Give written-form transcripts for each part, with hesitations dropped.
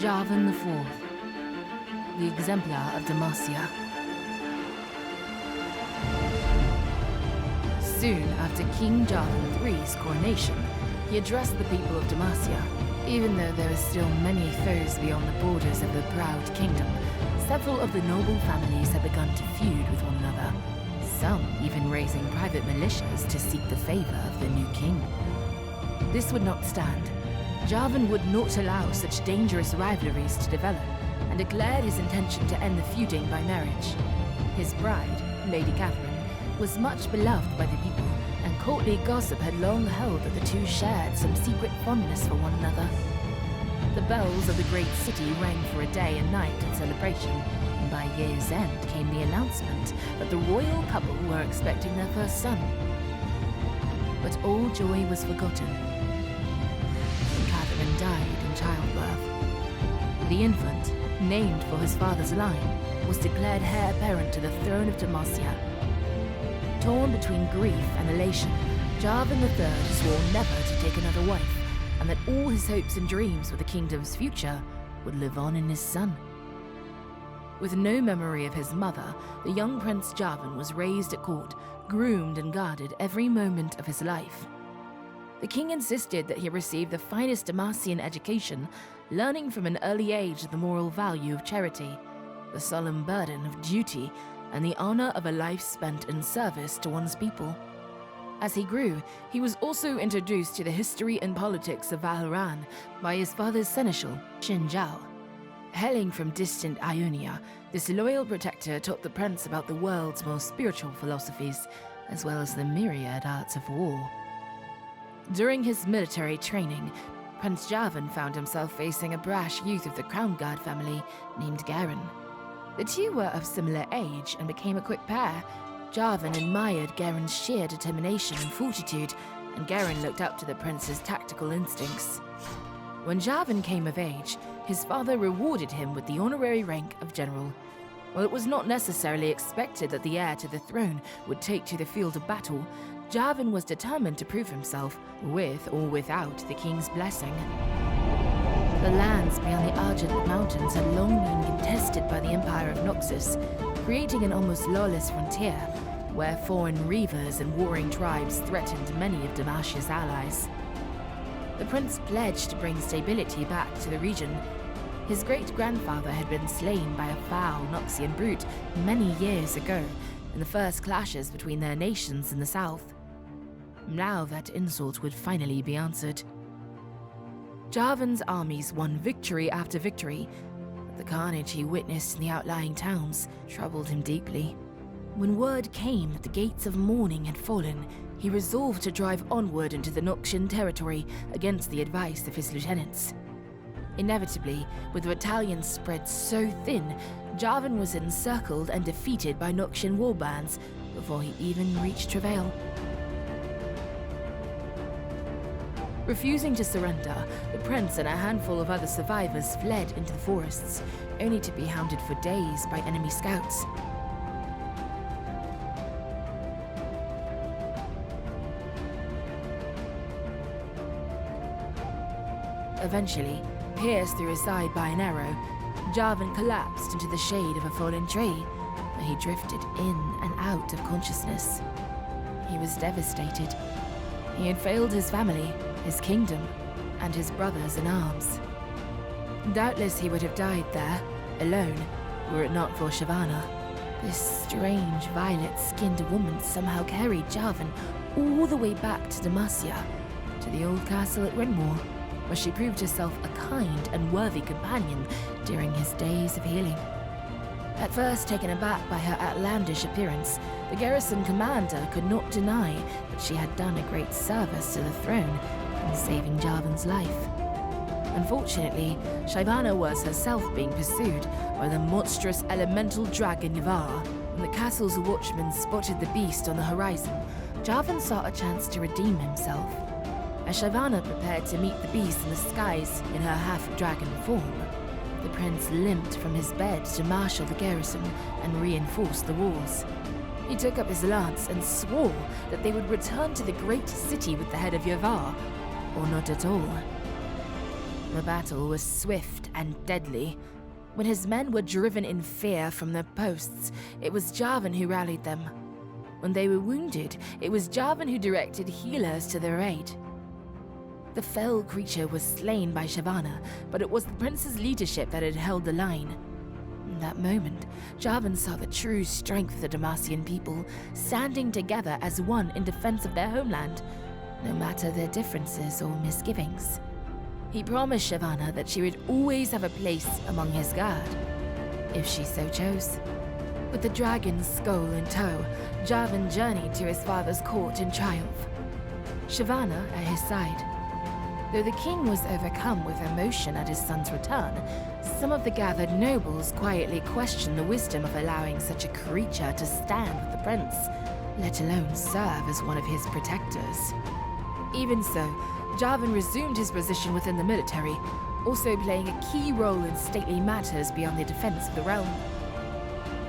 Jarvan IV, the exemplar of Demacia. Soon after King Jarvan III's coronation, he addressed the people of Demacia. Even though there were still many foes beyond the borders of the proud kingdom, several of the noble families had begun to feud with one another, some even raising private militias to seek the favor of the new king. This would not stand. Jarvan would not allow such dangerous rivalries to develop, and declared his intention to end the feuding by marriage. His bride, Lady Catherine, was much beloved by the people, and courtly gossip had long held that the two shared some secret fondness for one another. The bells of the great city rang for a day and night in celebration, and by year's end came the announcement that the royal couple were expecting their first son. But all joy was forgotten. Catherine died in childbirth. The infant, named for his father's line, was declared heir apparent to the throne of Demacia. Torn between grief and elation, Jarvan III swore never to take another wife, and that all his hopes and dreams for the kingdom's future would live on in his son. With no memory of his mother, the young Prince Jarvan was raised at court, groomed and guarded every moment of his life. The king insisted that he receive the finest Demacian education, learning from an early age the moral value of charity, the solemn burden of duty, and the honor of a life spent in service to one's people. As he grew, he was also introduced to the history and politics of Valharan by his father's seneschal, Xin Zhao. Hailing from distant Ionia, this loyal protector taught the prince about the world's most spiritual philosophies, as well as the myriad arts of war. During his military training, Prince Jarvan found himself facing a brash youth of the Crown Guard family named Garen. The two were of similar age and became a quick pair. Jarvan admired Garen's sheer determination and fortitude, and Garen looked up to the prince's tactical instincts. When Jarvan came of age, his father rewarded him with the honorary rank of general. While it was not necessarily expected that the heir to the throne would take to the field of battle, Jarvan was determined to prove himself, with or without the king's blessing. The lands beyond the Argent Mountains had long been contested by the Empire of Noxus, creating an almost lawless frontier, where foreign reavers and warring tribes threatened many of Demacia's allies. The prince pledged to bring stability back to the region. His great-grandfather had been slain by a foul Noxian brute many years ago in the first clashes between their nations in the south. Now that insult would finally be answered. Jarvan's armies won victory after victory, but the carnage he witnessed in the outlying towns troubled him deeply. When word came that the gates of morning had fallen, he resolved to drive onward into the Noxian territory against the advice of his lieutenants. Inevitably, with the battalions spread so thin, Jarvan was encircled and defeated by Noxian warbands before he even reached Travail. Refusing to surrender, the prince and a handful of other survivors fled into the forests, only to be hounded for days by enemy scouts. Eventually, pierced through his side by an arrow, Jarvan collapsed into the shade of a fallen tree, where he drifted in and out of consciousness. He was devastated. He had failed his family, his kingdom, and his brothers in arms. Doubtless he would have died there, alone, were it not for Shyvana. This strange, violet-skinned woman somehow carried Jarvan all the way back to Demacia, to the old castle at Renmore, where she proved herself a kind and worthy companion during his days of healing. At first taken aback by her outlandish appearance, the garrison commander could not deny that she had done a great service to the throne in saving Jarvan's life. Unfortunately, Shyvana was herself being pursued by the monstrous elemental dragon Yvar. When the castle's watchman spotted the beast on the horizon, Jarvan saw a chance to redeem himself. As Shyvana prepared to meet the beast in the skies in her half-dragon form, the prince limped from his bed to marshal the garrison and reinforce the walls. He took up his lance and swore that they would return to the great city with the head of Yvar, or not at all. The battle was swift and deadly. When his men were driven in fear from their posts, it was Jarvan who rallied them. When they were wounded, it was Jarvan who directed healers to their aid. The fell creature was slain by Shyvana, but it was the prince's leadership that had held the line. In that moment, Jarvan saw the true strength of the Demacian people, standing together as one in defense of their homeland, no matter their differences or misgivings. He promised Shyvana that she would always have a place among his guard, if she so chose. With the dragon's skull in tow, Jarvan journeyed to his father's court in triumph, Shyvana at his side. Though the king was overcome with emotion at his son's return, some of the gathered nobles quietly questioned the wisdom of allowing such a creature to stand with the prince, let alone serve as one of his protectors. Even so, Jarvan resumed his position within the military, also playing a key role in stately matters beyond the defense of the realm.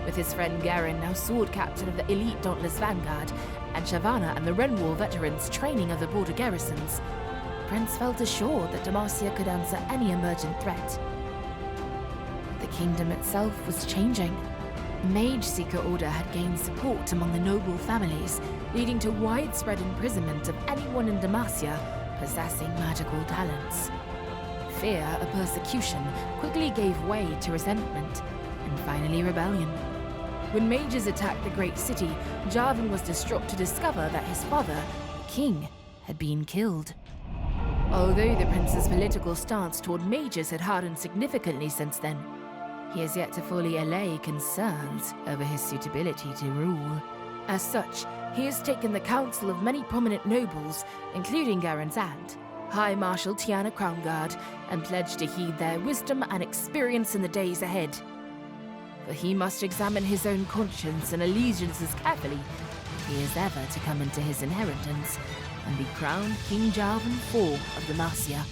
With his friend Garen now sword captain of the elite Dauntless Vanguard, and Shyvana and the Ren War veterans training of the border garrisons, Prince felt assured that Demacia could answer any emergent threat. The kingdom itself was changing. Mage Seeker Order had gained support among the noble families, leading to widespread imprisonment of anyone in Demacia possessing magical talents. Fear of persecution quickly gave way to resentment, and finally rebellion. When mages attacked the great city, Jarvan was distraught to discover that his father, the king, had been killed. Although the prince's political stance toward mages had hardened significantly since then, he has yet to fully allay concerns over his suitability to rule. As such, he has taken the counsel of many prominent nobles, including Garen's aunt, High Marshal Tiana Crownguard, and pledged to heed their wisdom and experience in the days ahead. For he must examine his own conscience and allegiances carefully if he is ever to come into his inheritance and be crowned King Jarvan IV of Demacia.